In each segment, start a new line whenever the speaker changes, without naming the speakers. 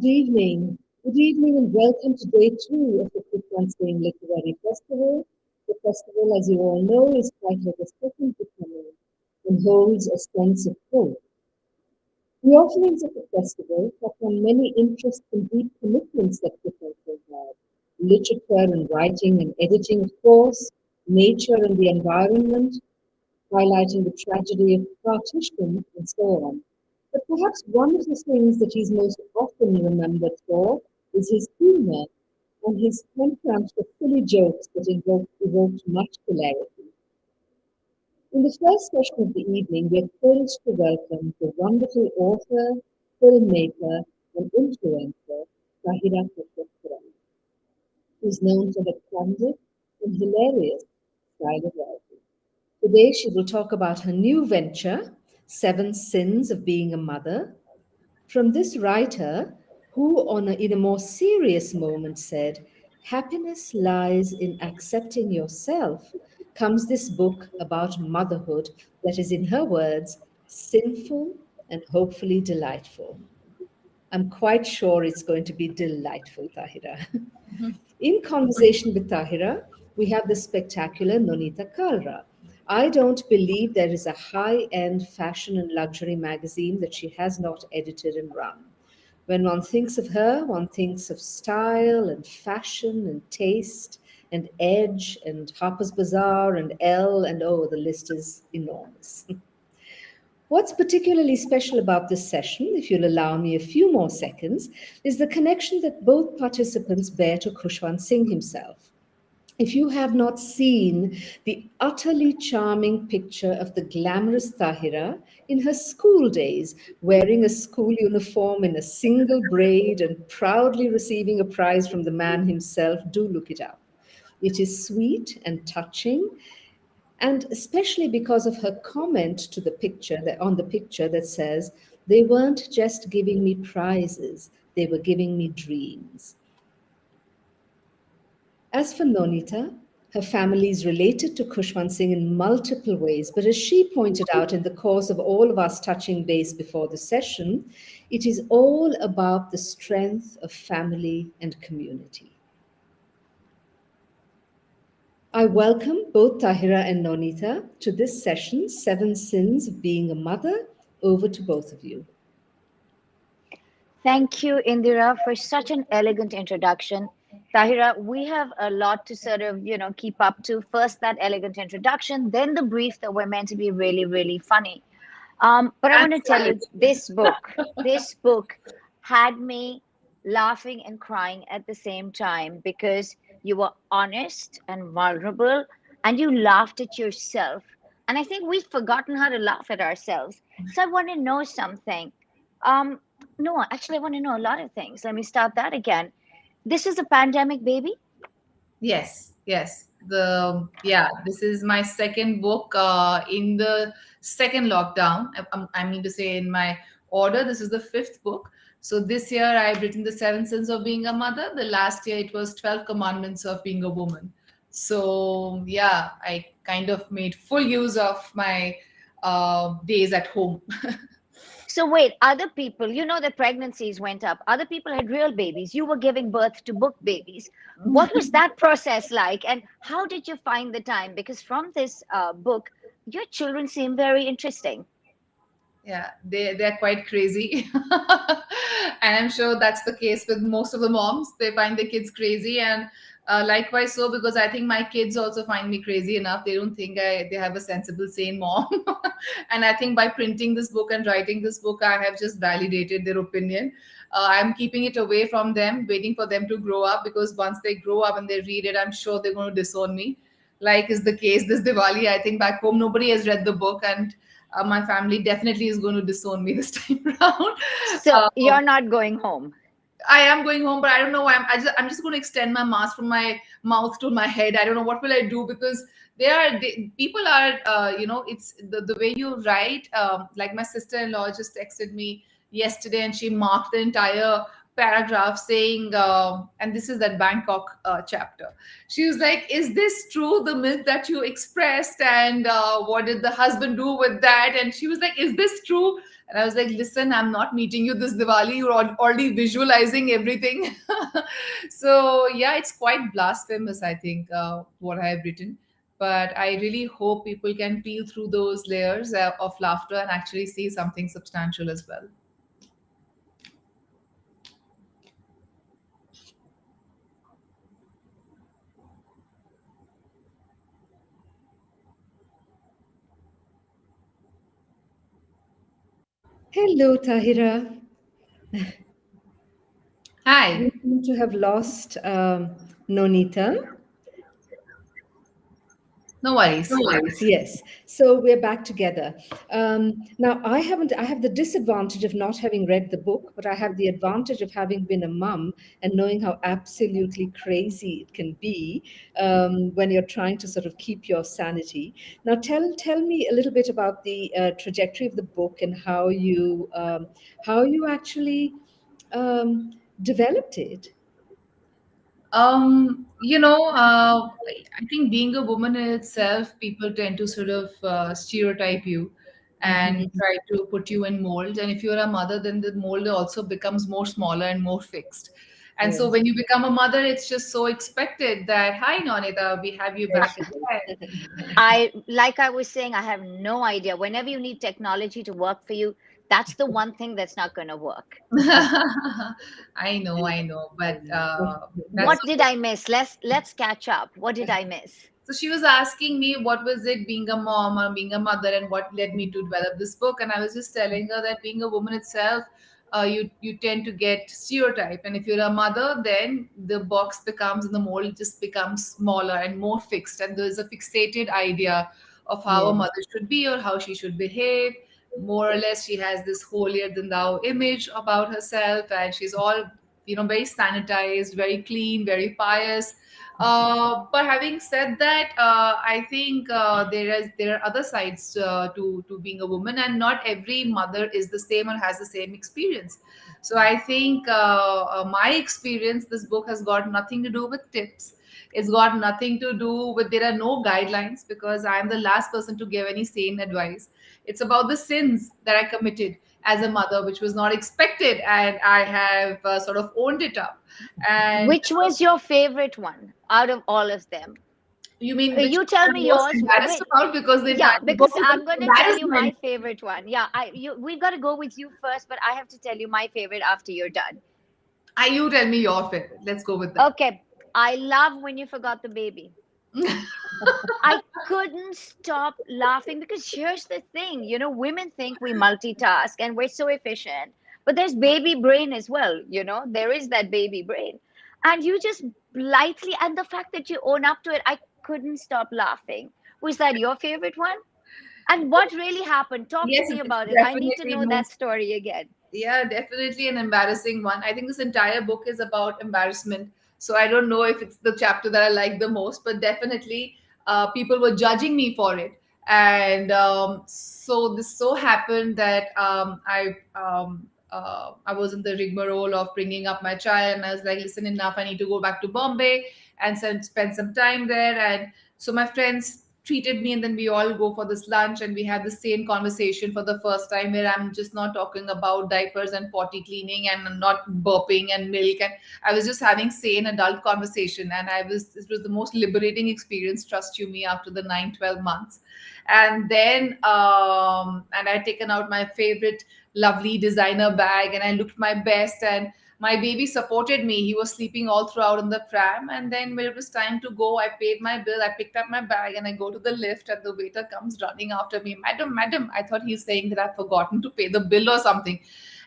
Good evening. Good evening and welcome to day two of the Khushwant Literary Festival. The festival, as you all know, is quite like a second becoming and holds a sense of hope. The offerings of the festival touch on many interests and deep commitments that Khushwant had. Literature and writing and editing, of course, nature and the environment, highlighting the tragedy of partition and so on. But perhaps one of the things that he's most often remembered for is his humor and his penchant for silly jokes that evoked much hilarity. In the first session of the evening, we're thrilled to welcome the wonderful author, filmmaker, and influencer, TAHIRA, who's known for her candid and hilarious style of writing. Today, she will talk about her new venture, 7 Sins of Being a Mother. From this writer, who in a more serious moment said, "Happiness lies in accepting yourself," comes this book about motherhood that is, in her words, sinful and hopefully delightful. I'm quite sure it's going to be delightful, Tahira. In conversation with Tahira, we have the spectacular Nonita KALRA. I don't believe there is a high-end fashion and luxury magazine that she has not edited and run. When one thinks of her, one thinks of style and fashion and taste and edge and Harper's Bazaar and Elle, and oh, the list is enormous. What's particularly special about this session, if you'll allow me a few more seconds, is the connection that both participants bear to Khushwant Singh himself. If you have not seen the utterly charming picture of the glamorous Tahira in her school days, wearing a school uniform in a single braid and proudly receiving a prize from the man himself, do look it up. It is sweet and touching, and especially because of her comment to the picture on the picture that says, "They weren't just giving me prizes, they were giving me dreams." As for Nonita, her family is related to Khushwant Singh in multiple ways, but as she pointed out in the course of all of us touching base before the session, it is all about the strength of family and community. I welcome both Tahira and Nonita to this session, 7 Sins of Being a Mother. Over to both of you.
Thank you, Indira, for such an elegant introduction. Tahira, we have a lot to sort of, keep up to. First, that elegant introduction, then the brief that we're meant to be really, really funny. But I want to tell you, this book had me laughing and crying at the same time because you were honest and vulnerable and you laughed at yourself. And I think we've forgotten how to laugh at ourselves. So I want to know something. Um, no, actually, I want to know a lot of things. Let me start that again. This is a pandemic baby?
Yes. This is my second book in the second lockdown. I mean to say, in my order, this is the 5th book. So this year I've written the 7 Sins of Being a Mother. The last year it was 12 Commandments of Being a Woman. So yeah, I kind of made full use of my days at home.
So wait, other people, that pregnancies went up. Other people had real babies. You were giving birth to book babies. What was that process like? And how did you find the time? Because from this book, your children seem very interesting.
Yeah, they're quite crazy. And I'm sure that's the case with most of the moms. They find their kids crazy, and likewise so, because I think my kids also find me crazy enough. They don't think they have a sensible, sane mom. And I think by printing this book and writing this book, I have just validated their opinion. I'm keeping it away from them, waiting for them to grow up, because once they grow up and they read it, I'm sure they're going to disown me, like is the case this Diwali. I think back home nobody has read the book, and my family definitely is going to disown me this time around.
So
Uh,
you're not going home.
I am going home, but I don't know why. I'm just going to extend my mask from my mouth to my head. I don't know what will I do, because people are, it's the way you write. Like my sister-in-law just texted me yesterday, and she marked the entire paragraph saying, and this is that Bangkok chapter. She was like, "Is this true? The myth that you expressed, and what did the husband do with that?" And she was like, "Is this true?" And I was like, listen, I'm not meeting you this Diwali. You're already visualizing everything. So, yeah, it's quite blasphemous, I think, what I have written. But I really hope people can peel through those layers of laughter and actually see something substantial as well.
Hello, Tahira.
Hi.
We seem to have lost Nonita.
No worries.
Yes. So we're back together. Now, I haven't, I have the disadvantage of not having read the book, but I have the advantage of having been a mum and knowing how absolutely crazy it can be when you're trying to sort of keep your sanity. Now, tell me a little bit about the trajectory of the book and how you actually um, developed it.
I think being a woman in itself, people tend to sort of stereotype you and
Mhm.
try to put you in molds. And if you're a mother, then the mold also becomes more smaller and more fixed. And so
Yes.
when you become a mother, it's just so expected that, hi, Nonita, we have you back again.
Like I was saying, I have no idea. Whenever you need technology to work for you, that's the one thing that's not going to work.
I know, but that's
What did I miss? Let's catch up. What did I miss?
so she was asking me what was it being a mom or being a mother and what led me to develop this book. And I was just telling her that being a woman itself, you tend to get stereotype. And if you're a mother, then the box becomes and the mold just becomes smaller and more fixed. And there's a fixated idea of how a
Yes.
mother should be or how she should behave. More or less, she has this holier than thou image about herself, and she's all, very sanitized, very clean, very pious. But having said that, I think there are other sides to being a woman, and not every mother is the same or has the same experience. So I think my experience, this book has got nothing to do with tips. It's got nothing to do with, there are no guidelines because I'm the last person to give any sane advice. It's about the sins that I committed as a mother, which was not expected, and I have sort of owned it up. And
Which was your favorite one out of all of them?
you mean which
You
one
tell
I'm
me
most
yours.
embarrassed
Wait,
about because the
yeah,
entire book
because
is
I'm
an
going to tell you my
embarrassment.
favorite one. Yeah, we've got to go with you first, but I have to tell you my favorite after you're done.
You tell me your favorite. Let's go with that.
Okay, I love when you forgot the baby. I couldn't stop laughing because here's the thing, women think we multitask and we're so efficient, but there's baby brain as well, there is that baby brain. And you just lightly, and the fact that you own up to it, I couldn't stop laughing. Was that your favorite one? And what really happened? Talk to
Yes,
me
it's
about it. I need to
definitely
know that
most,
story again.
yeah, definitely an embarrassing one. I think this entire book is about embarrassment. So I don't know if it's the chapter that I like the most, but definitely people were judging me for it. And so this so happened that I was in the rigmarole of bringing up my child, and I was like, listen, enough. I need to go back to Bombay and spend some time there. And so my friends treated me, and then we all go for this lunch and we have the same conversation for the first time, where I'm just not talking about diapers and potty cleaning and I'm not burping and milk, and I was just having sane adult conversation. And it was the most liberating experience, trust you me, after the 9-12 months. And then and I'd taken out my favorite lovely designer bag and I looked my best, and my baby supported me. He was sleeping all throughout in the pram. And then when it was time to go, I paid my bill, I picked up my bag, and I go to the lift, and the waiter comes running after me. Madam, madam. I thought he's saying that I've forgotten to pay the bill or something.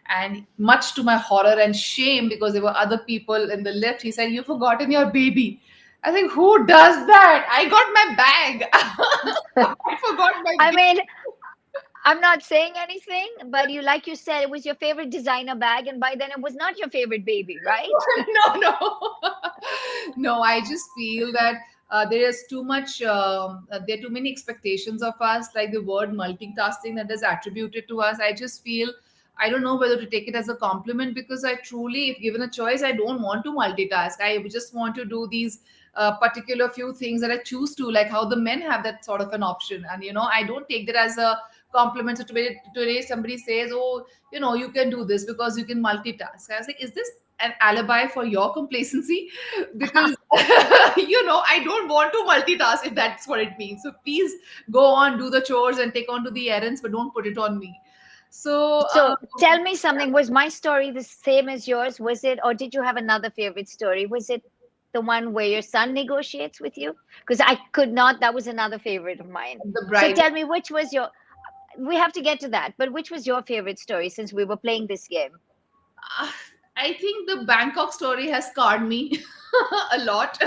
And much to my horror and shame, because there were other people in the lift, he said, "You've forgotten your baby." I think, who does that? I got my bag. I forgot my
I
baby.
mean, I'm not saying anything, but like you said, it was your favorite designer bag, and by then it was not your favorite baby, right?
No. No, I just feel that there is too much there are too many expectations of us, like the word multitasking that is attributed to us. I just feel, I don't know whether to take it as a compliment, because I truly, if given a choice, I don't want to multitask. I just want to do these particular few things that I choose to, like how the men have that sort of an option. And I don't take that as a compliments. So today somebody says, oh, you can do this because you can multitask. I was like, is this an alibi for your complacency? Because I don't want to multitask if that's what it means. So please go on, do the chores and take on to the errands, but don't put it on me. So
So tell me something. Was my story the same as yours? Was it, or did you have another favorite story? Was it the one where your son negotiates with you? Because I could not. That was another favorite of mine.
the
So
bride.
tell me, which was your? We have to get to that, but which was your favorite story since we were playing this game?
uh, I think the Bangkok story has scarred me a lot.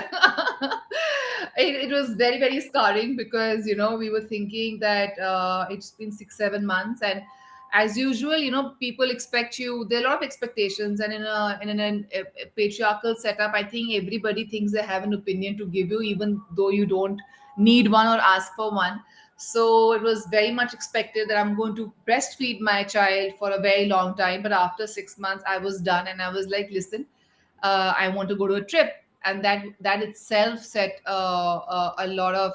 It was very, very scarring because, we were thinking that it's been 6, 7 months. And as usual, people expect you, there are a lot of expectations. And in a patriarchal setup, I think everybody thinks they have an opinion to give you, even though you don't need one or ask for one. So it was very much expected that I'm going to breastfeed my child for a very long time. But after 6 months, I was done, and I was like, listen, I want to go to a trip. And that itself set a lot of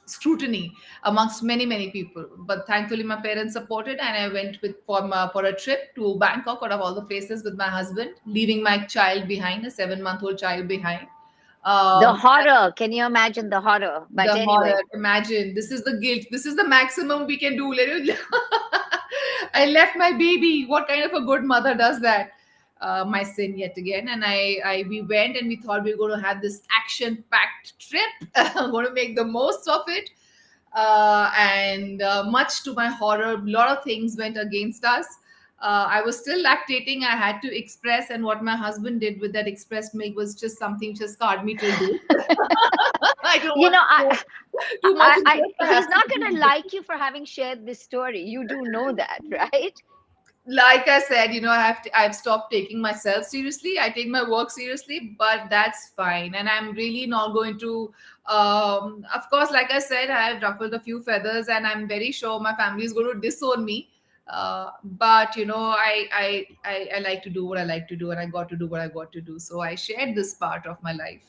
scrutiny amongst many, many people. But thankfully, my parents supported, and I went for a trip to Bangkok, out of all the places, with my husband, leaving my child behind, a 7-month-old child behind.
The
Um,
horror. Can you imagine the horror? But
the
anyway,
horror. Imagine, this is the guilt. This is the maximum we can do. I left my baby. What kind of a good mother does that? My sin yet again. And we went and we thought we were going to have this action-packed trip. I'm going to make the most of it. And much to my horror, a lot of things went against us. I was still lactating. I had to express, and what my husband did with that expressed milk was just something just scarred me till date. I don't
you
want
know,
to go too much into it. I
he's
have to
not going to
be.
like you for having shared this story. You do know that, right?
Like I said, I've stopped taking myself seriously. I take my work seriously, but that's fine. And I'm really not going to, of course, like I said, I have ruffled a few feathers, and I'm very sure my family is going to disown me. But I like to do what I like to do, and I got to do what I got to do. So I shared this part of my life.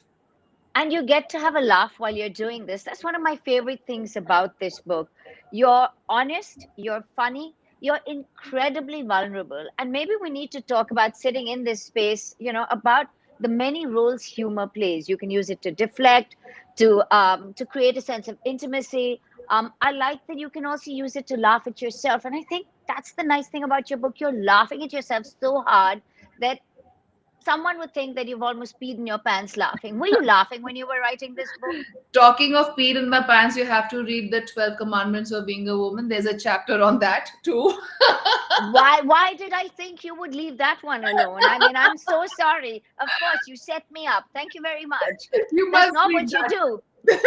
And you get to have a laugh while you're doing this. That's one of my favorite things about this book. You're honest, you're funny, you're incredibly vulnerable. And maybe we need to talk about sitting in this space, about the many roles humor plays. You can use it to deflect, to create a sense of intimacy. I like that you can also use it to laugh at yourself. And I think that's the nice thing about your book. You're laughing at yourself so hard that someone would think that you've almost peed in your pants laughing. Were you laughing when you were writing this book?
Talking of peed in my pants, you have to read the 12 Commandments of Being a Woman. There's a chapter on that too.
Why did I think you would leave that one alone? I mean, I'm so sorry. Of course, you set me up. Thank you very much.
You
That's
must
not
read
what you
that.
do.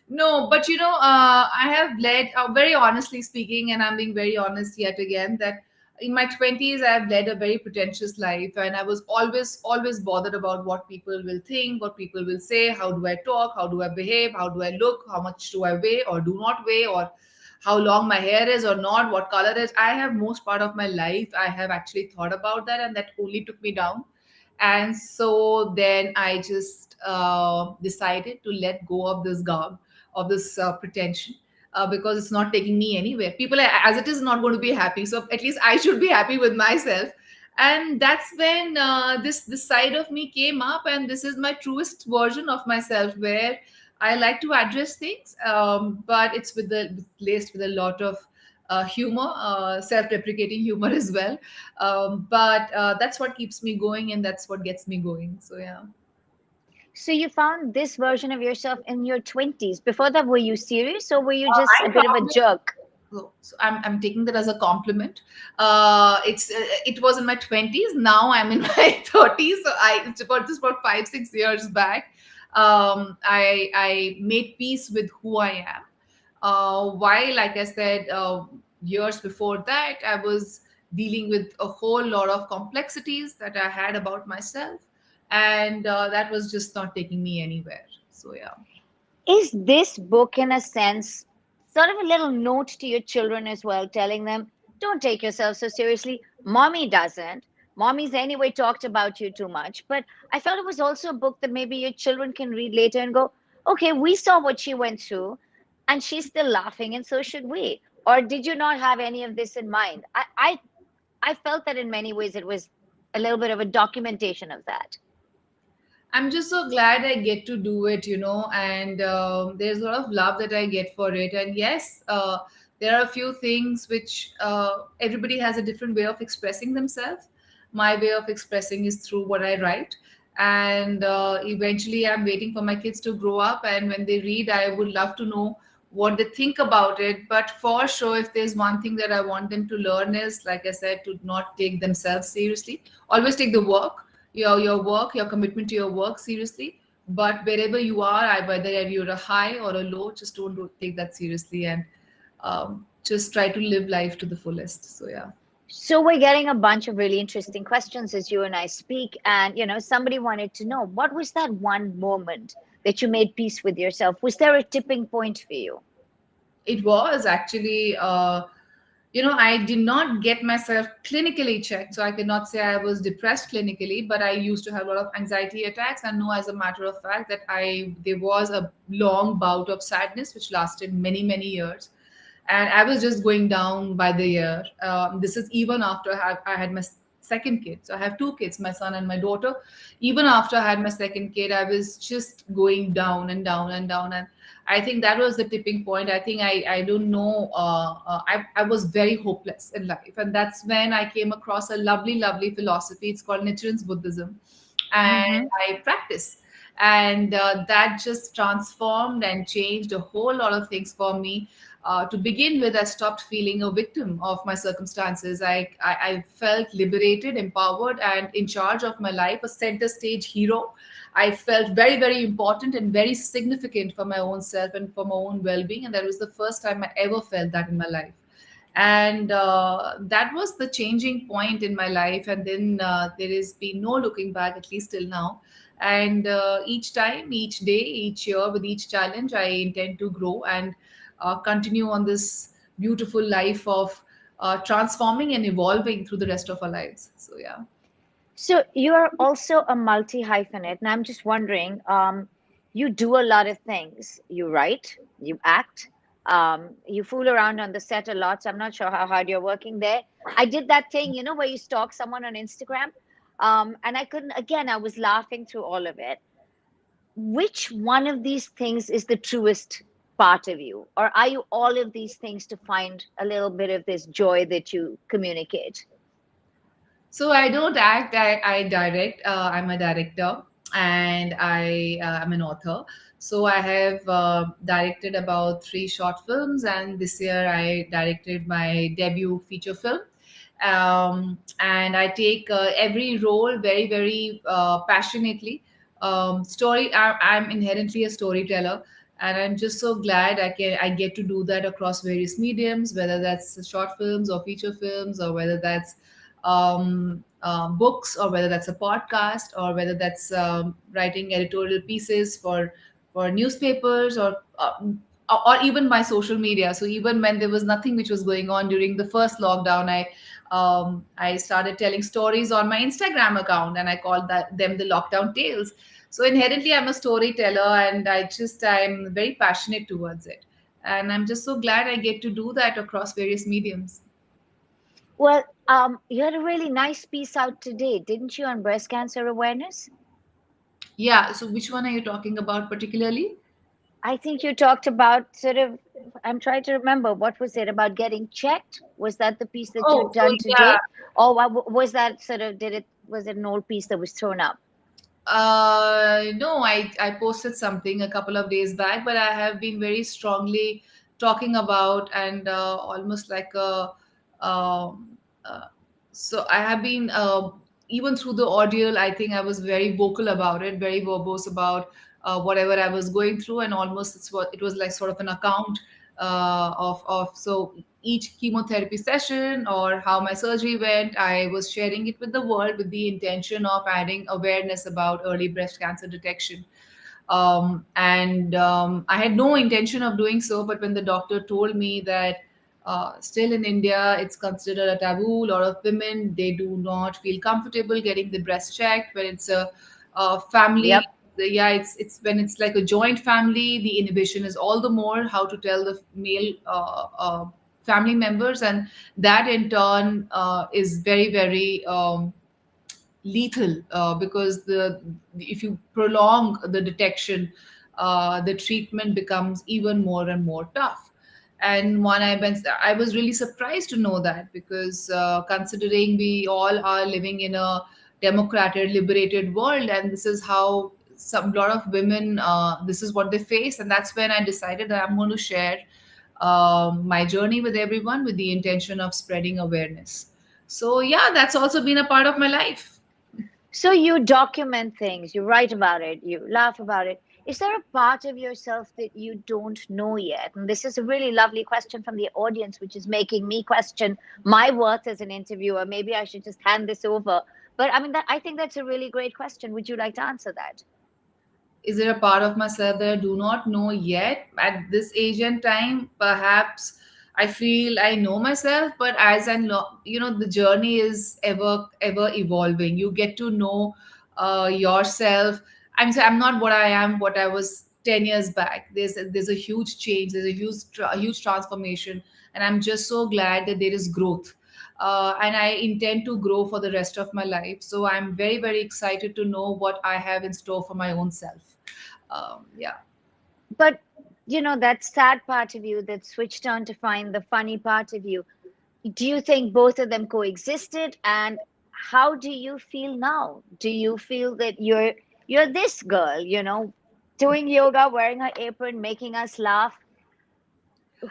No, but I have led, very honestly speaking, and I'm being very honest yet again, that in my 20s, I have led a very pretentious life, and I was always, always bothered about what people will think, what people will say, how do I talk, how do I behave, how do I look, how much do I weigh or do not weigh, or how long my hair is or not, what color is. I have most part of my life, I have actually thought about that, and that only took me down. And so then I just decided to let go of this garb, of this pretension, because it's not taking me anywhere. People are, as it is, not going to be happy, so at least I should be happy with myself. And that's when this side of me came up, and this is my truest version of myself, where I like to address things, but it's laced with a lot of humor, self-deprecating humor as well. But that's what keeps me going, and that's what gets me going. So yeah.
So you found this version of yourself in your 20s. Before that, were you serious or were you just
I
a bit of a
found it.
jerk?
So I'm taking that as a compliment. It was in my 20s. Now I'm in my 30s. So it's about just about 5, 6 years back. I made peace with who I am. While, like I said, years before that, I was dealing with a whole lot of complexities that I had about myself, and that was just not taking me anywhere. So yeah.
Is this book, in a sense, sort of a little note to your children as well, telling them, don't take yourself so seriously? Mommy doesn't. Mommy's anyway talked about you too much. But I felt it was also a book that maybe your children can read later and go, okay, we saw what she went through. and she's still laughing, and so should we. Or did you not have any of this in mind? I felt that in many ways it was a little bit of a documentation of that.
I'm just so glad I get to do it, and there's a lot of love that I get for it. And yes, there are a few things which everybody has a different way of expressing themselves. My way of expressing is through what I write. And eventually, I'm waiting for my kids to grow up. And when they read, I would love to know what they think about it. But for sure, if there's one thing that I want them to learn is, like I said, to not take themselves seriously. Always take the work, your work, your commitment to your work seriously. But wherever you are, whether you're a high or a low, just don't take that seriously, and just try to live life to the fullest. So yeah.
So we're getting a bunch of really interesting questions as you and I speak. And, somebody wanted to know, what was that one moment that you made peace with yourself? Was there a tipping point for you?
It was actually, I did not get myself clinically checked, so I cannot say I was depressed clinically, but I used to have a lot of anxiety attacks. And know as a matter of fact that there was a long bout of sadness which lasted many, many years. And I was just going down by the year. This is even after I had my second kid. So I have two kids, my son and my daughter. Even after I had my second kid, I was just going down and down and down. And I think that was the tipping point. I think I don't know. I was very hopeless in life. And that's when I came across a lovely, lovely philosophy. It's called Nichiren's Buddhism. And
Mm-hmm.
I practice. And that just transformed and changed a whole lot of things for me. To begin with, I stopped feeling a victim of my circumstances. I felt liberated, empowered, and in charge of my life, a center stage hero. I felt very, very important and very significant for my own self and for my own well being. And that was the first time I ever felt that in my life. And that was the changing point in my life. And then there has been no looking back, at least till now. And each time, each day, each year, with each challenge, I intend to grow and continue on this beautiful life of transforming and evolving through the rest of our lives. So yeah.
So you're also a multi hyphenate, and I'm just wondering, you do a lot of things. You write, you act, you fool around on the set a lot. So I'm not sure how hard you're working there. I did that thing, where you stalk someone on Instagram, and I couldn't. Again, I was laughing through all of it. Which one of these things is the truest part of you, or are you all of these things to find a little bit of this joy that you communicate?
So I don't act, I direct. I'm a director, and I'm an author. So I have directed about three short films, and this year I directed my debut feature film. And I take every role very, very passionately. I'm inherently a storyteller, and I'm just so glad I get to do that across various mediums, whether that's short films or feature films, or whether that's books, or whether that's a podcast, or whether that's writing editorial pieces for newspapers, or even my social media. So even when there was nothing which was going on during the first lockdown, I started telling stories on my Instagram account, and I called them the lockdown tales. So inherently, I'm a storyteller, and I'm very passionate towards it, and I'm just so glad I get to do that across various mediums.
Well, you had a really nice piece out today, didn't you, on breast cancer awareness?
Yeah. So which one are you talking about particularly?
I think you talked about sort of, I'm trying to remember, what was it about getting checked? Was that the piece that
Oh,
you'd
so
done
yeah.
today? Or was that sort of, was it an old piece that was thrown up?
No, I posted something a couple of days back, but I have been very strongly talking about, and almost like a um, so I have been even through the ordeal. I think I was very vocal about it, very verbose about whatever I was going through, and almost it was like sort of an account of so each chemotherapy session or how my surgery went. I was sharing it with the world with the intention of adding awareness about early breast cancer detection. And I had no intention of doing so, but when the doctor told me that still in India it's considered a taboo, a lot of women, they do not feel comfortable getting the breast checked when it's a family
Yep.
yeah, it's when it's like a joint family, the inhibition is all the more how to tell the male family members, and that in turn is very very lethal, because the if you prolong the detection, the treatment becomes even more and more tough. And I was really surprised to know that, because considering we all are living in a democratic, liberated world, and this is how some lot of women, this is what they face, and that's when I decided that I'm going to share my journey with everyone with the intention of spreading awareness. So yeah, that's also been a part of my life.
So you document things, you write about it, you laugh about it. Is there a part of yourself that you don't know yet? And this is a really lovely question from the audience, which is making me question my worth as an interviewer. Maybe I should just hand this over. But I mean, I think that's a really great question. Would you like to answer that?
Is there a part of myself that I do not know yet at this age and time? Perhaps I feel I know myself, but as the journey is ever evolving. You get to know yourself. I'm not what I am, what I was 10 years back. There's a huge change. There's a huge transformation, and I'm just so glad that there is growth. And I intend to grow for the rest of my life. So I'm very, very excited to know what I have in store for my own self. Yeah.
But, that sad part of you that switched on to find the funny part of you, do you think both of them coexisted? And how do you feel now? Do you feel that you're this girl, doing yoga, wearing her apron, making us laugh?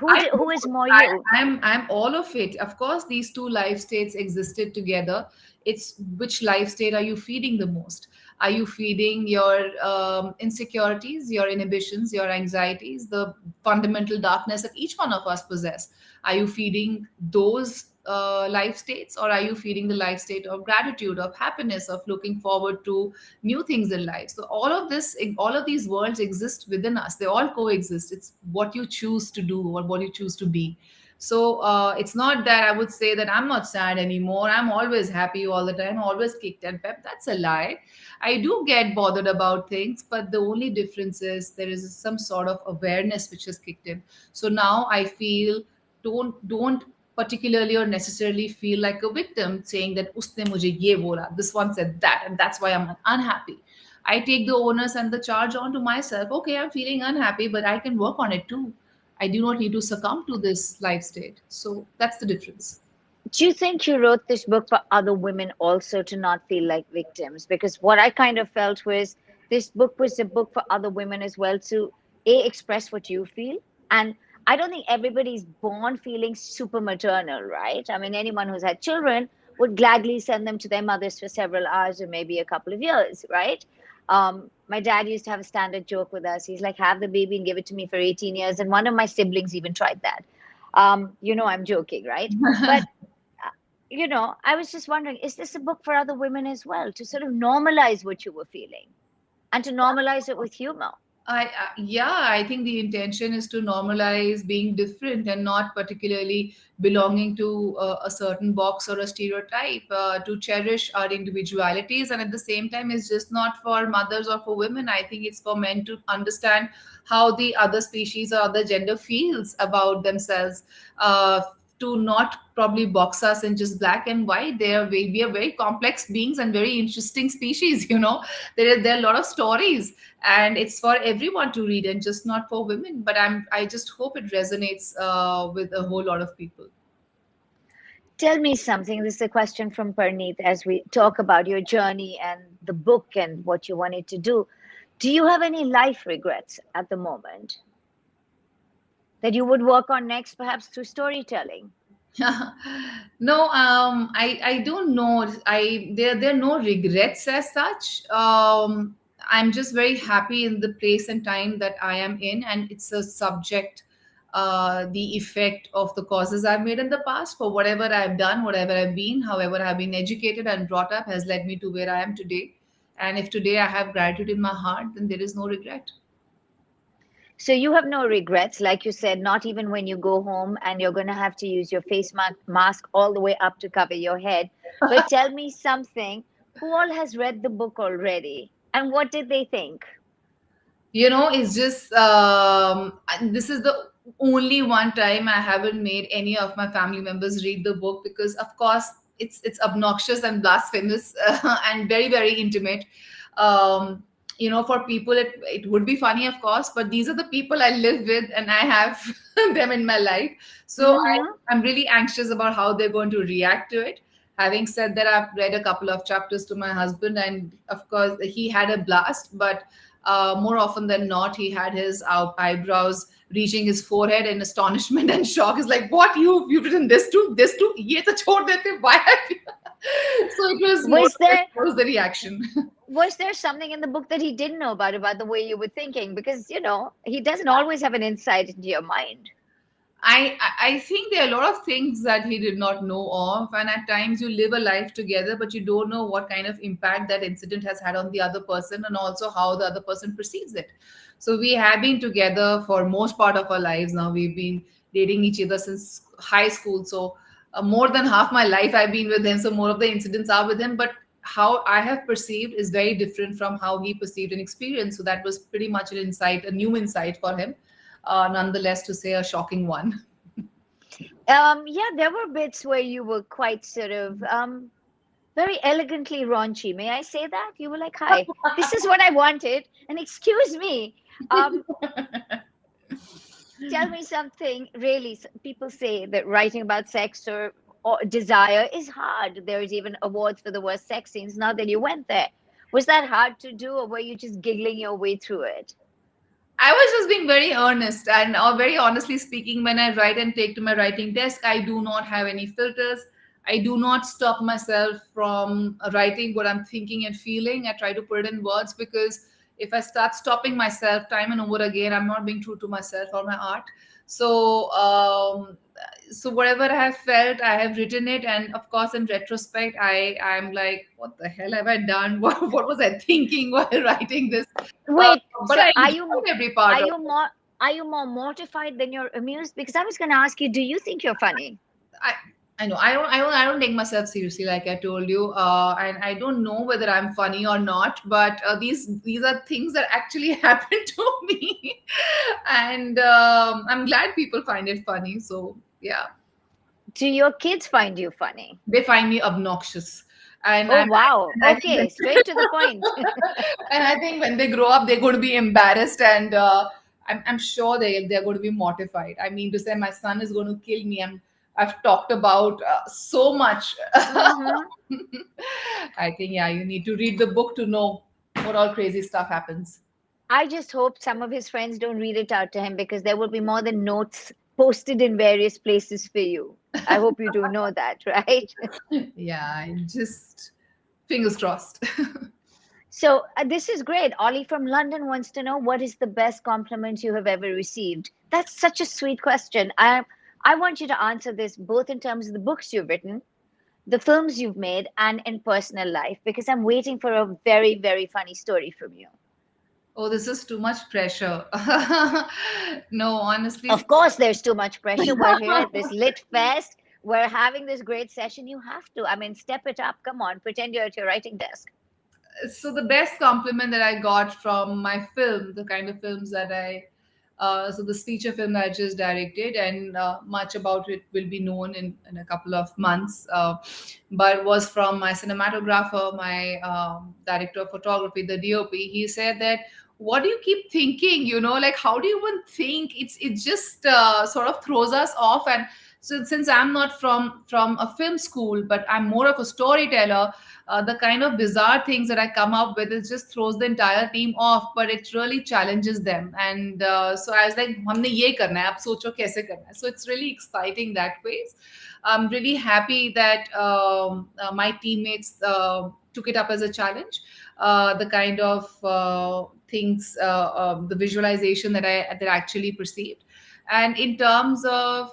I
Who is more
I,
you?
I'm all of it. Of course, these two life states existed together. It's which life state are you feeding the most? Are you feeding your insecurities, your inhibitions, your anxieties, the fundamental darkness that each one of us possess? Are you feeding those life states, or are you feeding the life state of gratitude, of happiness, of looking forward to new things in life? So all of these worlds exist within us. They all coexist. It's what you choose to do or what you choose to be. So it's not that I would say that I'm not sad anymore. I'm always happy all the time, always kicked and pep. That's a lie. I do get bothered about things, but the only difference is there is some sort of awareness which has kicked in. So now I feel, don't particularly or necessarily feel like a victim saying that usne mujhe ye bola, this one said that, and that's why I'm unhappy. I take the onus and the charge onto myself. Okay, I'm feeling unhappy, but I can work on it too. I do not need to succumb to this life state. So that's the difference.
Do you think you wrote this book for other women also to not feel like victims? Because what I kind of felt was this book was a book for other women as well to express what you feel. And I don't think everybody's born feeling super maternal, right? I mean, anyone who's had children would gladly send them to their mothers for several hours or maybe a couple of years, right? My dad used to have a standard joke with us. He's like, have the baby and give it to me for 18 years. And one of my siblings even tried that. I'm joking, right? But I was just wondering, is this a book for other women as well to sort of normalize what you were feeling and to normalize it with humor?
Yeah, I think the intention is to normalize being different and not particularly belonging to a certain box or a stereotype, to cherish our individualities. And at the same time, it's just not for mothers or for women. I think it's for men to understand how the other species or other gender feels about themselves. To not probably box us in just black and white. We are very complex beings and very interesting species. There are a lot of stories, and it's for everyone to read and just not for women. But I just hope it resonates with a whole lot of people.
Tell me something. This is a question from Parneet as we talk about your journey and the book and what you wanted to do. Do you have any life regrets at the moment that you would work on next, perhaps through storytelling?
No, I don't know. There are no regrets as such. I'm just very happy in the place and time that I am in, and it's a subject, the effect of the causes I've made in the past. For whatever I've done, whatever I've been, however I've been educated and brought up, has led me to where I am today. And if today I have gratitude in my heart, then there is no regret.
So you have no regrets, like you said, not even when you go home and you're going to have to use your face mask all the way up to cover your head. But tell me something. Who all has read the book already? And what did they think?
It's just this is the only one time I haven't made any of my family members read the book, because of course it's obnoxious and blasphemous, and very very intimate. um for people it would be funny, of course, but these are the people I live with and I have them in my life. So
Mm-hmm.
I'm really anxious about how they're going to react to it. Having said that, I've read a couple of chapters to my husband, and of course he had a blast, but more often than not, he had his eyebrows reaching his forehead in astonishment and shock. He's like, "What? You've written this too? This too? Ye to chhod dete? Why have you?" So it was more.
Was there
What was the reaction?
was there something in the book that he didn't know about the way you were thinking? Because he doesn't always have an insight into your mind.
I think there are a lot of things that he did not know of, and at times you live a life together, but you don't know what kind of impact that incident has had on the other person, and also how the other person perceives it. So we have been together for most part of our lives now. We've been dating each other since high school, so more than half my life I've been with him. So more of the incidents are with him, but how I have perceived is very different from how he perceived and experienced. So that was pretty much an insight, a new insight for him, nonetheless, to say a shocking one.
Yeah, there were bits where you were quite sort of very elegantly raunchy. May I say that? You were like, "Hi, this is what I wanted," and excuse me. Um, Tell me something. Really, people say that writing about sex or desire is hard. There's even awards for the worst sex scenes. Now that you went there, was that hard to do, or were you just giggling your way through it?
I was just being very earnest, and very honestly speaking, when I write and take to my writing desk, I do not have any filters. I do not stop myself from writing what I'm thinking and feeling. I try to put it in words, because if I start stopping myself time and over again, I'm not being true to myself or my art. So, so whatever I have felt, I have written it, and of course, in retrospect, I'm like, what the hell have I done? What was I thinking while writing this? Uh,
Wait,
but
so
I enjoyed every part of it.
are you more mortified than you're amused? Because I was going to ask you, do you think you're funny?
I I know I don't take myself seriously, like I told you, and I don't know whether I'm funny or not. But these are things that actually happen to me, and I'm glad people find it funny. So yeah,
Do your kids find you funny?
they find me obnoxious, and
Oh, wow.
and I think
Okay, straight to the point.
and I think when they grow up, they're going to be embarrassed, and I'm sure they're going to be mortified. I mean, to say my son is going to kill me. I've talked about so much.
Hmm.
I think, yeah, you need to read the book to know what all crazy stuff happens.
I just hope some of his friends don't read it out to him, because there will be more than notes posted in various places for you. I hope you do know that, right?
Yeah, I just fingers crossed.
So this is great. Ollie from London wants to know, what is the best compliment you have ever received? That's such a sweet question. I want you to answer this both in terms of the books you've written, the films you've made, and in personal life, because I'm waiting for a very, very funny story from you.
Oh, this is too much pressure. No, honestly.
Of course, there's too much pressure. We're here at this lit fest. We're having this great session. You have to. I mean, step it up. Come on, pretend you're at your writing desk.
So the best compliment that I got from my film, the kind of films that so this feature film that I just directed, and much about it will be known in a couple of months, but was from my cinematographer, my director of photography, the DOP. He said that, what do you keep thinking? Like, how do you even think? It just sort of throws us off. And so, since I'm not from a film school, but I'm more of a storyteller, the kind of bizarre things that I come up with, it just throws the entire team off, but it really challenges them. And so I was like, हमने ये करना है, अब सोचो कैसे करना है. So it's really exciting that way. I'm really happy that my teammates took it up as a challenge. The kind of things, the visualization that I actually perceived. And in terms of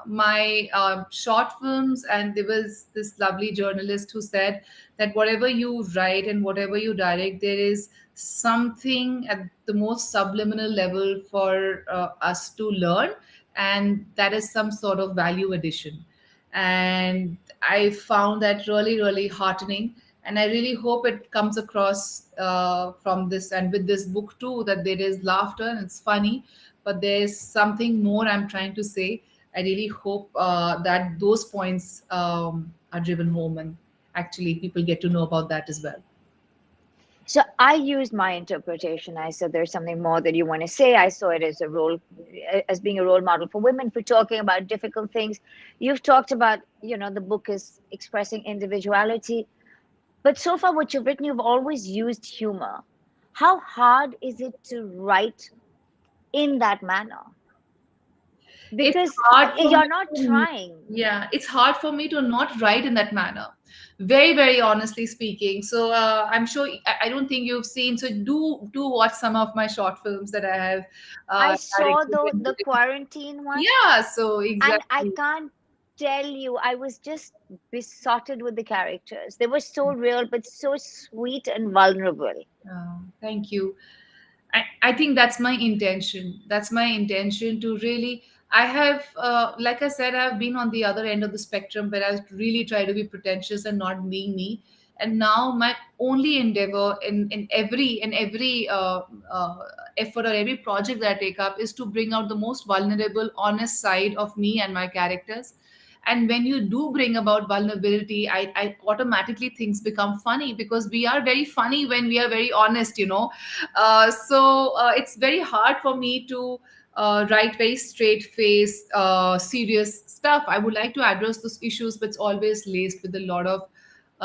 my short films, and there was this lovely journalist who said that whatever you write and whatever you direct, there is something at the most subliminal level for us to learn, and that is some sort of value addition. And I found that really really heartening. And I really hope it comes across from this and with this book too, that there is laughter and it's funny, but there's something more I'm trying to say. I really hope that those points are driven home, and actually people get to know about that as well.
So I used my interpretation. I said there's something more that you want to say. I saw it as a role, as being a role model for women for talking about difficult things. You've talked about, the book is expressing individuality, but so far what you've written, you've always used humor. How hard is it to write in that manner?
It's
Because
hard for
you're
me
not
to,
trying.
yeah, it's hard for me to not write in that manner, very, very honestly speaking. So I'm sure, I don't think you've seen, so do watch some of my short films that I have
I saw
directed
the
and,
quarantine one,
yeah, so
and I
exactly.
can't tell you, I was just besotted with the characters. They were so real, but so sweet and vulnerable.
Thank you. I think that's my intention. That's my intention to really. I have, like I said, I've been on the other end of the spectrum where I really try to be pretentious and not being me. And now my only endeavor in every effort or every project that I take up is to bring out the most vulnerable, honest side of me and my characters. And when you do bring about vulnerability, I automatically things become funny, because we are very funny when we are very honest, so it's very hard for me to write very straight face, serious stuff. I would like to address those issues, but it's always laced with a lot of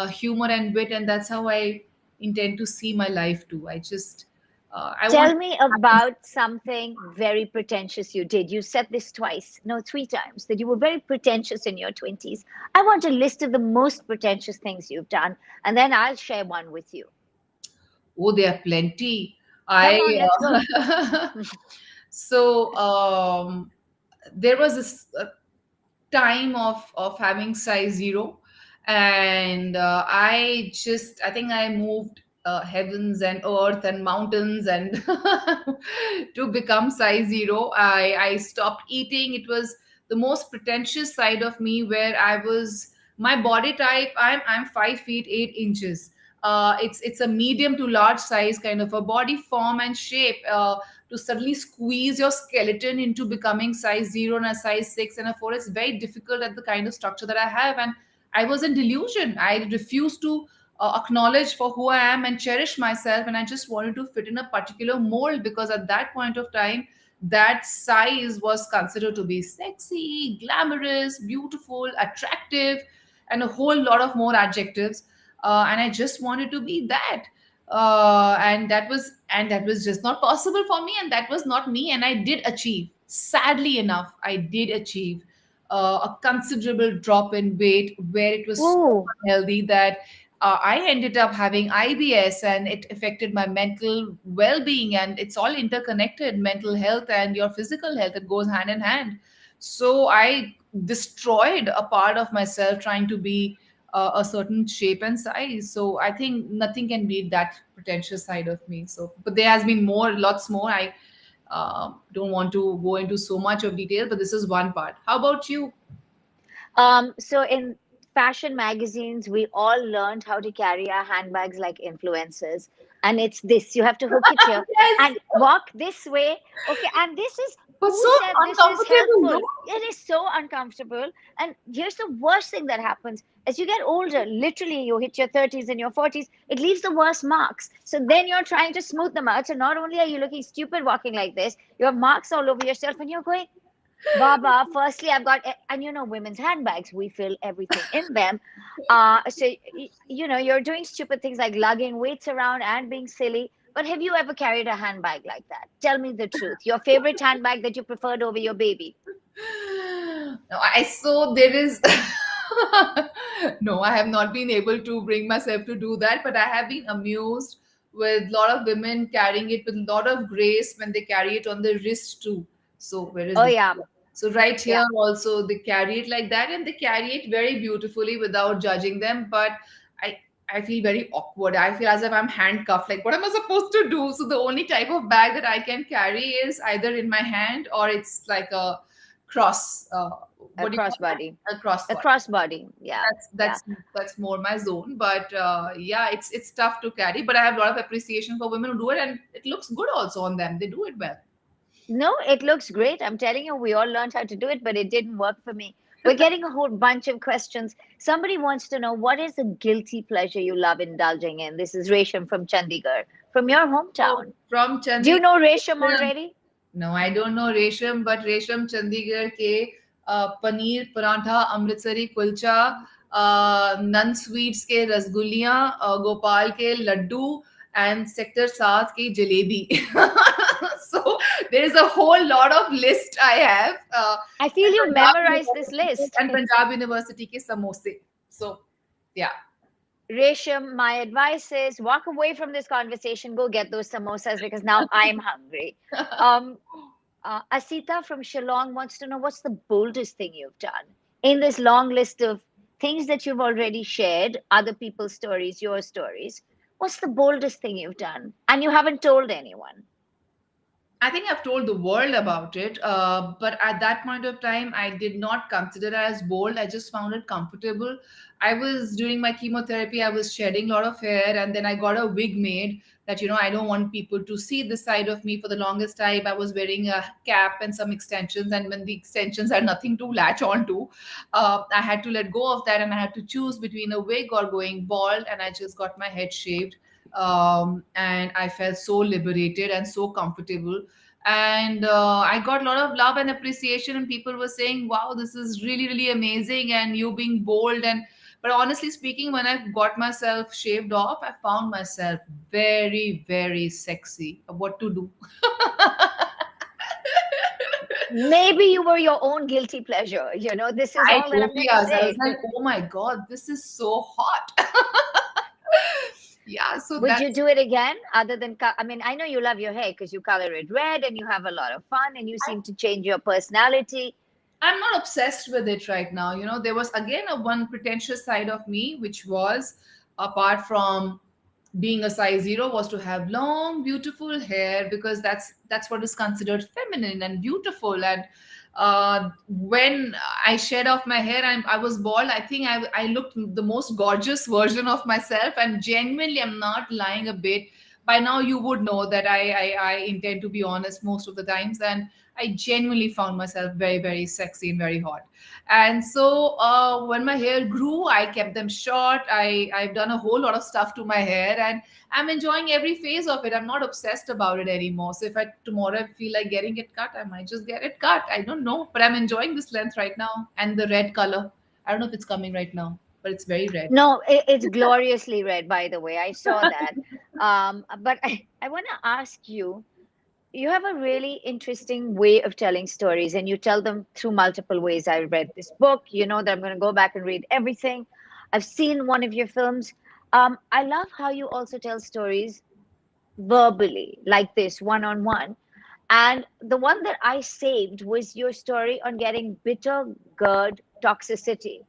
humor and wit, and that's how I intend to see my life too. I want.
Tell me about something very pretentious you did. You said this twice, no, three times, that you were very pretentious in your 20s. I want a list of the most pretentious things you've done, and then I'll share one with you.
Oh, there are plenty.
Come on,
I
let's go.
so there was this time of having size zero, and I think I moved heavens and earth and mountains and to become size zero. I stopped eating. It was the most pretentious side of me, where I was, my body type, I'm 5 feet 8 inches. It's a medium to large size kind of a body form and shape. To suddenly squeeze your skeleton into becoming size zero and a size six and a four, it's very difficult at the kind of structure that I have. And I was in delusion. I refused to acknowledge for who I am and cherish myself. And I just wanted to fit in a particular mold, because at that point of time, that size was considered to be sexy, glamorous, beautiful, attractive, and a whole lot of more adjectives. And I just wanted to be that. And that was just not possible for me, and that was not me. And I did achieve, sadly enough, I did achieve a considerable drop in weight, where it was so
Oh,
unhealthy that I ended up having IBS, and it affected my mental well-being. And it's all interconnected, mental health and your physical health, it goes hand in hand. So I destroyed a part of myself trying to be a certain shape and size. So I think nothing can beat that pretentious side of me. So, but there has been more, lots more. I don't want to go into so much of detail, but this is one part. How about you?
so in fashion magazines, we all learned how to carry our handbags like influencers. And it's this, you have to hook it here
Yes,
and walk this way. Okay, and this is,
but
who
so
said this is
uncomfortable,
helpful?
no?
It is so uncomfortable. And here's the worst thing that happens. As you get older, literally you hit your 30s and your 40s, it leaves the worst marks. So then you're trying to smooth them out. So not only are you looking stupid walking like this, you have marks all over yourself, and you're going, Baba, firstly, I've got, and women's handbags, we fill everything in them. So you're doing stupid things like lugging weights around and being silly. But have you ever carried a handbag like that? Tell me the truth. Your favorite handbag that you preferred over your baby?
No, I so there is no, I have not been able to bring myself to do that, but I have been amused with a lot of women carrying it with a lot of grace when they carry it on the wrist too. So where is
Oh,
the,
yeah.
so right here
Yeah.
also they carry it like that, and they carry it very beautifully without judging them. But I I feel very awkward. I feel as if I'm handcuffed. Like, what am I supposed to do? So the only type of bag that I can carry is either in my hand, or it's like a cross.
A
What do you call that?
crossbody.
A crossbody.
A crossbody. Yeah.
That's
Yeah.
that's more my zone. But yeah, it's tough to carry. But I have a lot of appreciation for women who do it, and it looks good also on them. They do it well.
No, it looks great. I'm telling you, we all learned how to do it, but it didn't work for me. We're getting a whole bunch of questions. Somebody wants to know, what is a guilty pleasure you love indulging in? This is Resham from Chandigarh, from your
So
hometown.
from
Do you
Chandigarh.
know Resham already?
No, I don't know Resham, but Resham Chandigarh के paneer paratha Amritsari kulcha none sweets के रसगुल्लियाँ गोपाल के Laddu and sector 7 की jalebi. So there is a whole lot of list I have.
I feel you
Punjab
memorized this
University
list.
and Punjab University के समोसे. So yeah.
Resham, my advice is walk away from this conversation, go get those samosas because now I'm hungry. Um, Asita from Shillong wants to know, what's the boldest thing you've done in this long list of things that you've already shared, other people's stories, your stories. What's the boldest thing you've done? And you haven't told anyone.
I think I've told the world about it, but at that point of time, I did not consider it as bold. I just found it comfortable. I was during my chemotherapy, I was shedding a lot of hair, and then I got a wig made that, I don't want people to see this side of me. For the longest time, I was wearing a cap and some extensions, and when the extensions had nothing to latch on to, I had to let go of that, and I had to choose between a wig or going bald, and I just got my head shaved. And I felt so liberated and so comfortable. And I got a lot of love and appreciation, and people were saying, "Wow, this is really, really amazing," and you being bold. And but honestly speaking, when I got myself shaved off, I found myself very, very sexy. What to do?
Maybe you were your own guilty pleasure. This is
I
all that I'm
totally
going to
asked. I
say.
was like, "Oh my god, this is so hot." Yeah, so
Would you
that's
do it again other than, I mean, I know you love your hair because you color it red and you have a lot of fun and you seem to change your personality.
I'm not obsessed with it right now. There was again a one pretentious side of me, which was apart from being a size zero, was to have long, beautiful hair because that's what is considered feminine and beautiful. And when I shed off my hair, I was bald. I think I looked the most gorgeous version of myself, and genuinely, I'm not lying a bit. By now, you would know that I intend to be honest most of the times, and I genuinely found myself very, very sexy and very hot. And so when my hair grew, I kept them short. I've done a whole lot of stuff to my hair, and I'm enjoying every phase of it. I'm not obsessed about it anymore. So if I tomorrow feel like getting it cut, I might just get it cut. I don't know, but I'm enjoying this length right now and the red color. I don't know if it's coming right now, but it's very red.
No, it's gloriously red, by the way. I saw that. But I want to ask you, you have a really interesting way of telling stories and you tell them through multiple ways. I read this book, you know that I'm going to go back and read everything. I've seen one of your films. I love how you also tell stories verbally, like this, one on one. And the one that I saved was your story on getting bitter gourd toxicity.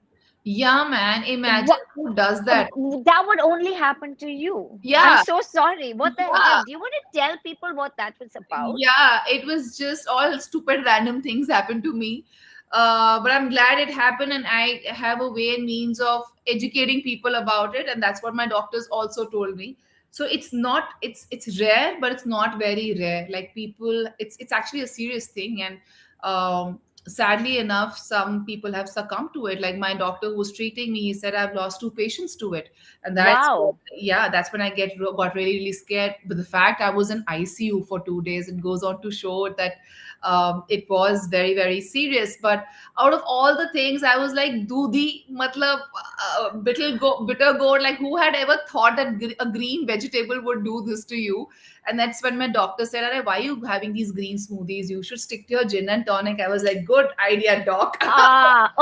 Yeah, man. Imagine
What,
who does that.
that would only happen to you. I'm
Yeah,
so sorry. What the
yeah.
heck? Do you want to tell people what that was about?
Yeah, it was just all stupid random things happened to me. But I'm glad it happened, and I have a way and means of educating people about it, and that's what my doctors also told me. So it's rare, but it's not very rare. Like people, it's actually a serious thing, and sadly enough, some people have succumbed to it. Like my doctor who was treating me, he said I've lost two patients to it, and
Wow.
that's when I got really, really scared. But the fact I was in ICU for 2 days, it goes on to show that it was very, very serious. But out of all the things, I was like, "Dudi, matlab, bitter gourd. Like, who had ever thought that a green vegetable would do this to you?" And that's when my doctor said, "Arey, why are you having these green smoothies? You should stick to your gin and tonic." I was like, "Good idea, doc."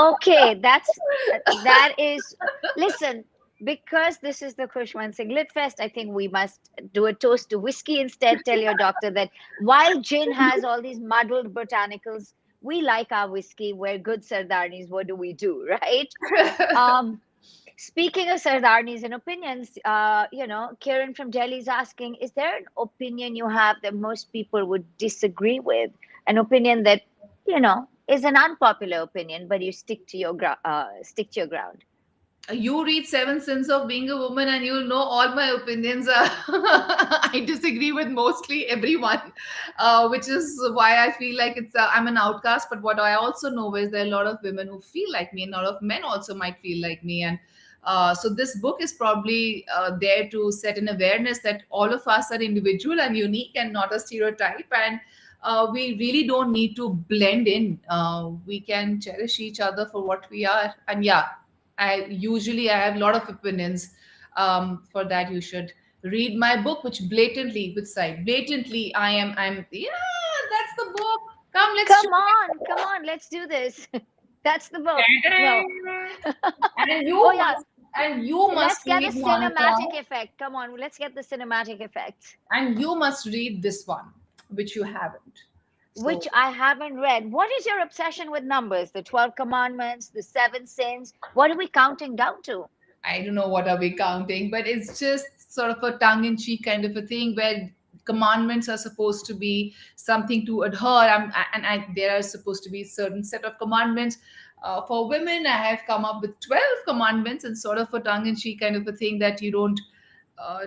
Okay. That is, listen, because this is the Khushwant Singh Lit Fest, I think we must do a toast to whiskey instead. Tell your doctor that while gin has all these muddled botanicals, we like our whiskey. We're good Sardarnis. What do we do, right? Um, Speaking of Sardarnis and opinions, Kiran from Delhi is asking, is there an opinion you have that most people would disagree with? An opinion that, is an unpopular opinion, but you stick to your ground.
You read Seven Sins of Being a Woman and you'll know all my opinions are I disagree with mostly everyone, which is why I feel like I'm an outcast. But what I also know is there are a lot of women who feel like me, and a lot of men also might feel like me. And so this book is probably there to set an awareness that all of us are individual and unique and not a stereotype. And we really don't need to blend in. We can cherish each other for what we are. And yeah, I have a lot of opinions. For that, you should read my book, which blatantly I'm yeah, that's the book. Come, let's show
Come on, let's do this. That's the book. No.
it. And
Oh yeah,
you must
let's get the
read Monica,
cinematic effect. Come on, let's get the cinematic effect,
and you must read this one, which you haven't.
which
So
I haven't read. What is your obsession with numbers? The 12 commandments, the 7 sins? What are we counting down to?
I don't know what are we counting, but it's just sort of a tongue-in-cheek kind of a thing where commandments are supposed to be something to adhere. There are supposed to be certain set of commandments. For women, I have come up with 12 commandments and sort of a tongue-in-cheek kind of a thing that you don't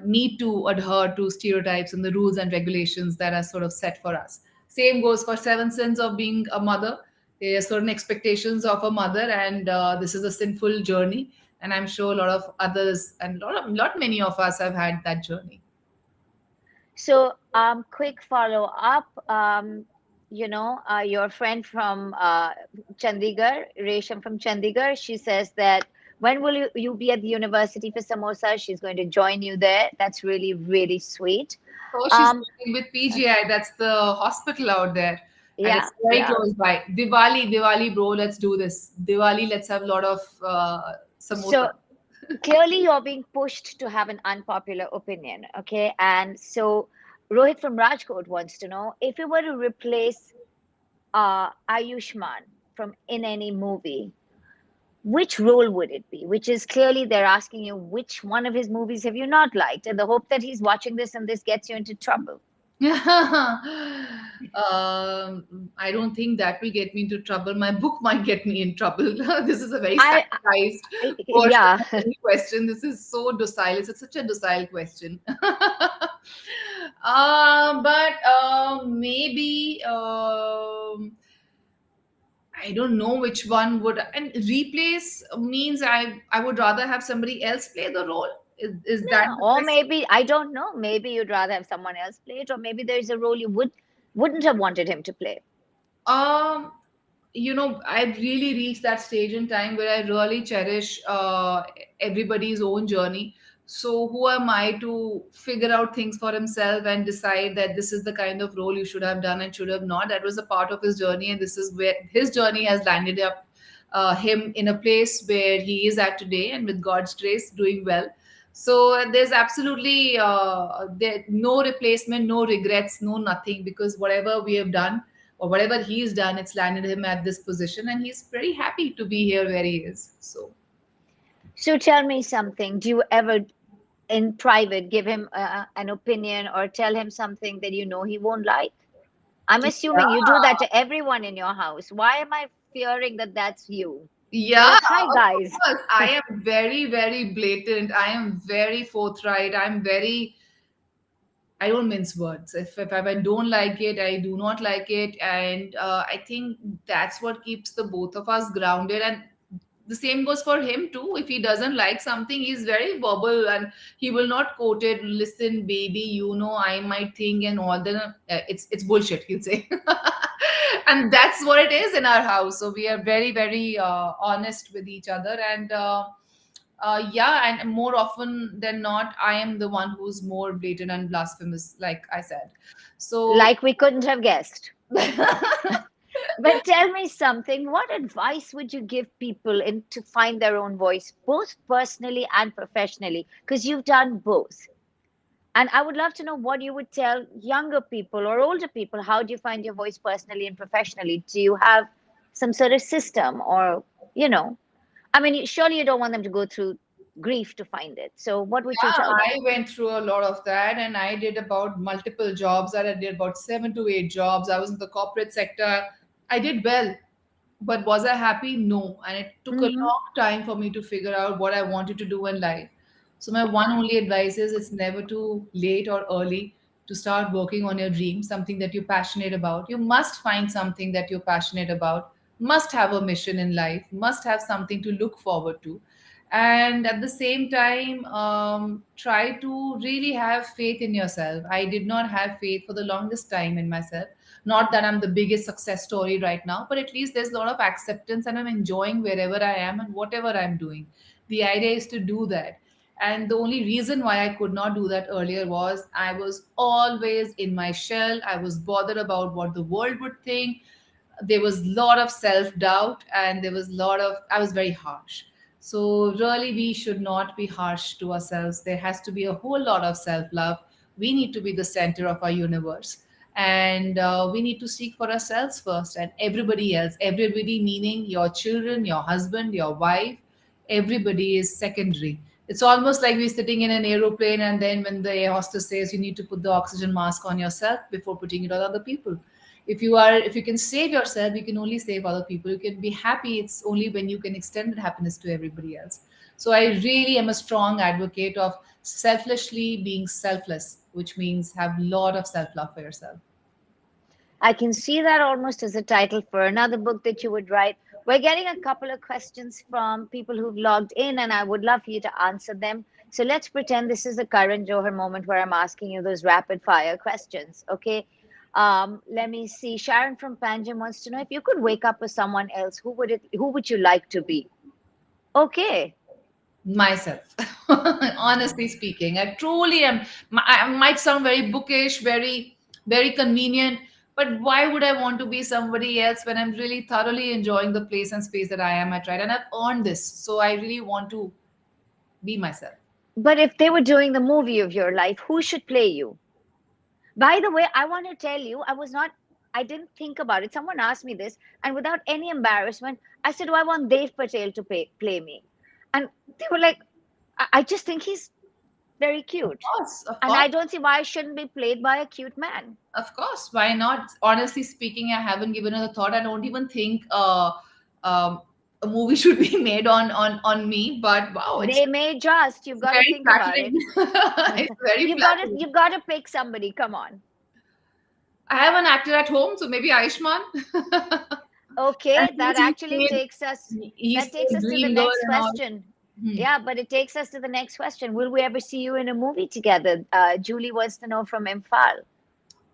need to adhere to stereotypes and the rules and regulations that are sort of set for us. Same goes for Seven Sins of Being a Mother. There are certain expectations of a mother, and this is a sinful journey. And I'm sure a lot of others and lot many of us have had that journey.
So, quick follow up. Your friend from Chandigarh, Resham from Chandigarh, she says that when will you be at the university for samosa? She's going to join you there. That's really, really sweet.
Oh, she's
Um,
working with PGI. That's the hospital out there. And
yeah,
it's very
yeah.
close by. Diwali, bro, let's do this. Diwali, let's have a lot of samosa.
So clearly you're being pushed to have an unpopular opinion, okay? And so Rohit from Rajkot wants to know if you were to replace Ayushman from in any movie, which role would it be? Which is clearly they're asking you which one of his movies have you not liked, and the hope that he's watching this and this gets you into trouble.
I don't think that will get me into trouble. My book might get me in trouble. This is a very
I
sanitized version
yeah.
of any question. This is so docile. It's such a docile question. But maybe I don't know which one would, and replace means I would rather have somebody else play the role. Is that
Yeah,
the
or
question?
maybe I don't know. Maybe you'd rather have someone else play it, or maybe there's a role you wouldn't have wanted him to play.
Um, I've really reached that stage in time where I really cherish everybody's own journey. So who am I to figure out things for himself and decide that this is the kind of role you should have done and should have not? That was a part of his journey, and this is where his journey has landed up him in a place where he is at today, and with God's grace, doing well. So there's absolutely no replacement, no regrets, no nothing, because whatever we have done or whatever he's done, it's landed him at this position, and he's very happy to be here where he is. So
So tell me something. Do you ever, in private, give him an opinion or tell him something that you know he won't like? I'm assuming you do that to everyone in your house. Why am I fearing that that's you? You're
yeah,
like, hi
of
guys.
course. I am very, very blatant. I am very forthright. I don't mince words. If I don't like it, I do not like it. And I think that's what keeps the both of us grounded. And the same goes for him too. If he doesn't like something, he's very verbal and he will not quote it. Listen, baby, I might think and all. Then it's bullshit, he'll say. And that's what it is in our house. So we are very, very honest with each other. And yeah, and more often than not, I am the one who's more blatant and blasphemous, like I said. So
Like we couldn't have guessed. But tell me something. What advice would you give people in to find their own voice, both personally and professionally? Because you've done both. And I would love to know what you would tell younger people or older people. How do you find your voice personally and professionally? Do you have some sort of system or, you know, I mean, surely you don't want them to go through grief to find it. So what would you
yeah,
tell them?
I went through a lot of that, and I did about multiple jobs. I did about 7 to 8 jobs. I was in the corporate sector. I did well. But was I happy? No. And it took a
Mm-hmm.
long time for me to figure out what I wanted to do in life. So my one only advice is it's never too late or early to start working on your dream, something that you're passionate about. You must find something that you're passionate about, must have a mission in life, must have something to look forward to. And at the same time, try to really have faith in yourself. I did not have faith for the longest time in myself. Not that I'm the biggest success story right now, but at least there's a lot of acceptance and I'm enjoying wherever I am and whatever I'm doing. The idea is to do that. And the only reason why I could not do that earlier was I was always in my shell. I was bothered about what the world would think. There was a lot of self doubt, and there was a lot of, I was very harsh. So really we should not be harsh to ourselves. There has to be a whole lot of self love. We need to be the center of our universe, and we need to seek for ourselves first, and everybody else, everybody meaning your children, your husband, your wife, everybody is secondary. It's almost like we're sitting in an aeroplane, and then when the air hostess says you need to put the oxygen mask on yourself before putting it on other people. If you can save yourself, you can only save other people. You can be happy, it's only when you can extend that happiness to everybody else. So I really am a strong advocate of selflessly being selfless, which means have a lot of self-love for yourself.
I can see that almost as a title for another book that you would write. We're getting a couple of questions from people who've logged in, and I would love for you to answer them. So let's pretend this is the current Johar moment where I'm asking you those rapid fire questions. Okay. Let me see. Sharon from Panjim wants to know, if you could wake up with someone else, who would you like to be? Okay.
Myself. Honestly speaking, I truly am. I might sound very bookish, very convenient, but why would I want to be somebody else when I'm really thoroughly enjoying the place and space that I am at, right? And I've earned this, so I really want to be myself.
But if they were doing the movie of your life, who should play you? By the way, I want to tell you, I didn't think about it. Someone asked me this, and without any embarrassment, I said, "Do I want Dev Patel to play me?" And they were like, I just think he's very
Of
cute.
course, of
And
course.
I don't see why I shouldn't be played by a cute man.
Of course, why not? Honestly speaking, I haven't given it a thought. I don't even think um, a movie should be made on me. But wow, it's
They may just, you've got to
very
think about
flattering.
it.
It's very flattering.
You've got to pick somebody. Come on.
I have an actor at home, so maybe Aishman. And
Okay,
since he's
that takes
played
us to the
Dream Girl
next
and all.
question.
Hmm.
Yeah, but it takes us to the next question. Will we ever see you in a movie together? Julie wants to know from Imphal.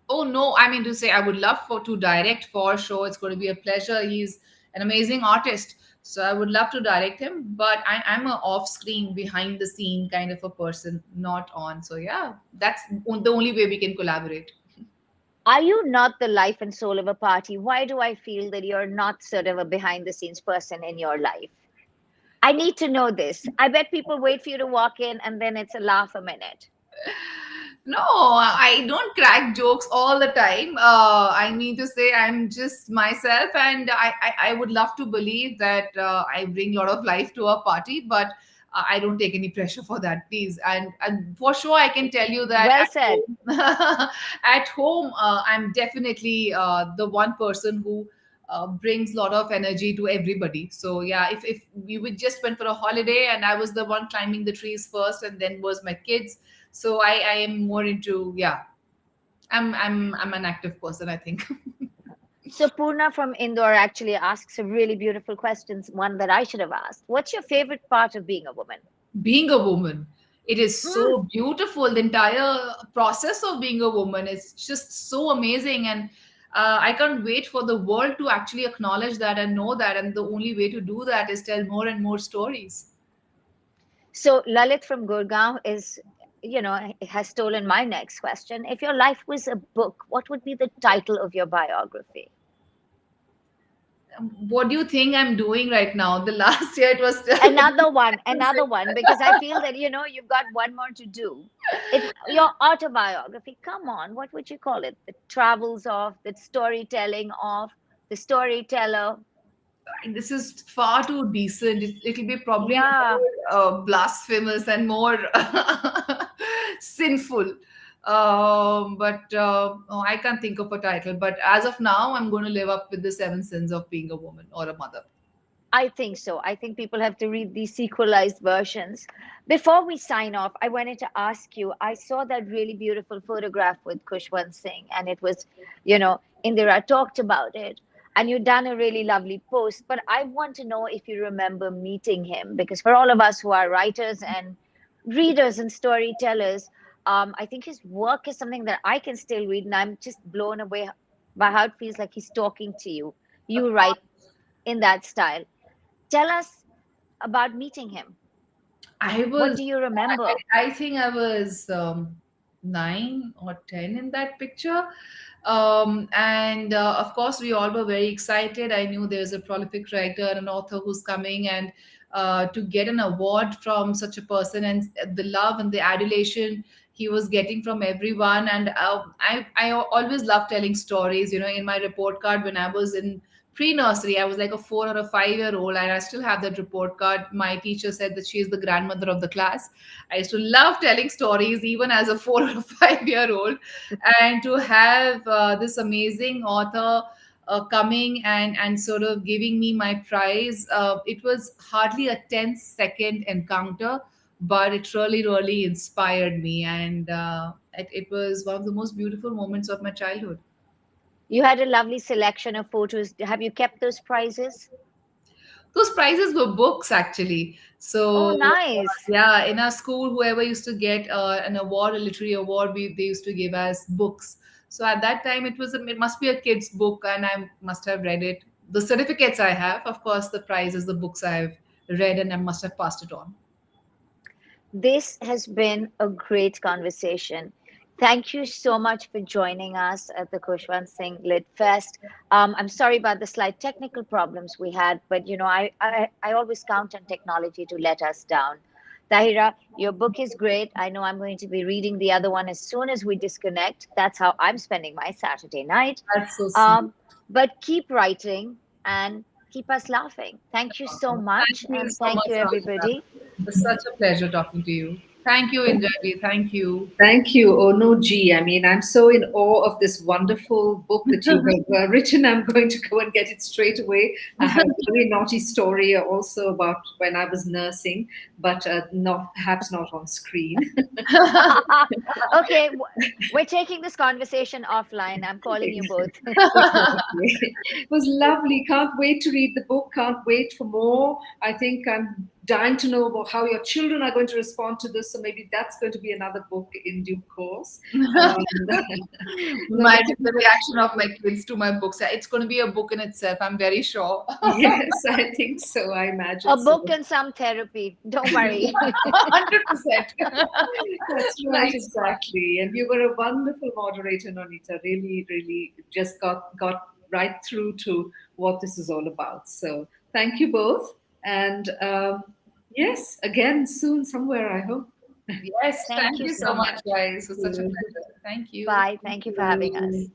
Oh no, I mean to say I would love for to direct for sure. It's going to be a pleasure. He's an amazing artist. So I would love to direct him, but I'm a off screen, behind the scene kind of a person, not on. So yeah, that's the only way we can collaborate.
Are you not the life and soul of a party? Why do I feel that you're not sort of a behind the scenes person in your life? I need to know this. I bet people wait for you to walk in and then it's a laugh a minute.
No, I don't crack jokes all the time. I mean to say I'm just myself, and I would love to believe that I bring a lot of life to a party, but I don't take any pressure for that, please. And for sure, I can tell you that
Well
at
said.
home, at home, I'm definitely the one person who brings a lot of energy to everybody. So yeah, if we would just went for a holiday and I was the one climbing the trees first, and then was my kids. So I am more into, yeah, I'm an active person, I think.
So Purna from Indore actually asks a really beautiful question, one that I should have asked. What's your favorite part of being a woman?
Being a woman, it is
Mm,
so beautiful. The entire process of being a woman is just so amazing, and I can't wait for the world to actually acknowledge that and know that. And the only way to do that is tell more and more stories.
So Lalit from Gurgaon has stolen my next question. If your life was a book, what would be the title of your biography?
What do you think I'm doing right now? The last year it was
Another one, because I feel that you've got one more to do. Your autobiography. Come on, what would you call it? The travels of, the storytelling of, the storyteller.
this is far too decent. It'll be probably
Yeah.
more blasphemous and more sinful. But oh, I can't think of a title. But as of now, I'm going to live up with the seven sins of being a woman or a mother.
I think so. I think people have to read these sequelized versions. Before we sign off, I wanted to ask you, I saw that really beautiful photograph with Khushwant Singh, and it was, Indira talked about it, and you've done a really lovely post. But I want to know if you remember meeting him, because for all of us who are writers and readers and storytellers, I think his work is something that I can still read, and I'm just blown away by how it feels like he's talking to you.
Of
You write
course.
in that style. Tell us about meeting him.
I
What
was,
do you remember?
I think I was 9 or 10 in that picture. And of course, we all were very excited. I knew there's a prolific writer and an author who's coming, and to get an award from such a person, and the love and the adulation he was getting from everyone. And I always love telling stories. In my report card when I was in pre-nursery, I was like a 4 or a 5 year old, and I still have that report card. My teacher said that she is the grandmother of the class. I used to love telling stories even as a 4 or a 5 year old. And to have this amazing author coming and sort of giving me my prize, it was hardly a 10-second encounter, but it really, really inspired me. And it was one of the most beautiful moments of my childhood.
You had a lovely selection of photos. Have you kept those prizes?
Those prizes were books, actually.
Oh,
So
nice.
yeah, in our school, whoever used to get an award, a literary award, they used to give us books. So at that time, it must be a kid's book, and I must have read it. The certificates I have, of course, the prizes, the books I've read, and I must have passed it on.
This has been a great conversation. Thank you so much for joining us at the Khushwant Singh Lit Fest. I'm sorry about the slight technical problems we had, but I always count on technology to let us down. Tahira, your book is great. I know I'm going to be reading the other one as soon as we disconnect. That's how I'm spending my Saturday night.
That's so sweet.
Um, but keep writing and keep us laughing. Thank you so much,
Thank you
and
so
thank
much,
you,
Monica.
everybody.
It's such a pleasure talking to you. Thank you, Indraji. Thank you.
Thank you. Oh, no, G. I mean, I'm so in awe of this wonderful book that you have written. I'm going to go and get it straight away. I have a very naughty story also about when I was nursing, but not perhaps not on screen.
Okay, we're taking this conversation offline. I'm calling you both.
It was lovely. Can't wait to read the book. Can't wait for more. I think I'm dying to know about how your children are going to respond to this. So maybe that's going to be another book in due course. Um, no, but
Imagine the reaction of my kids to my books. It's going to be a book in itself, I'm very sure.
yes, I think so. I imagine
A
so.
book and some therapy. Don't worry.
100%.
That's right,
Nice one.
exactly. And you were a wonderful moderator, Nonita. Really, really just got right through to what this is all about. So thank you both. And yes, again soon somewhere, I hope.
Yes,
Thank
thank
you
you
so
so much,
much.
guys. It was such a pleasure. Thank you.
Bye. Thank you for having us.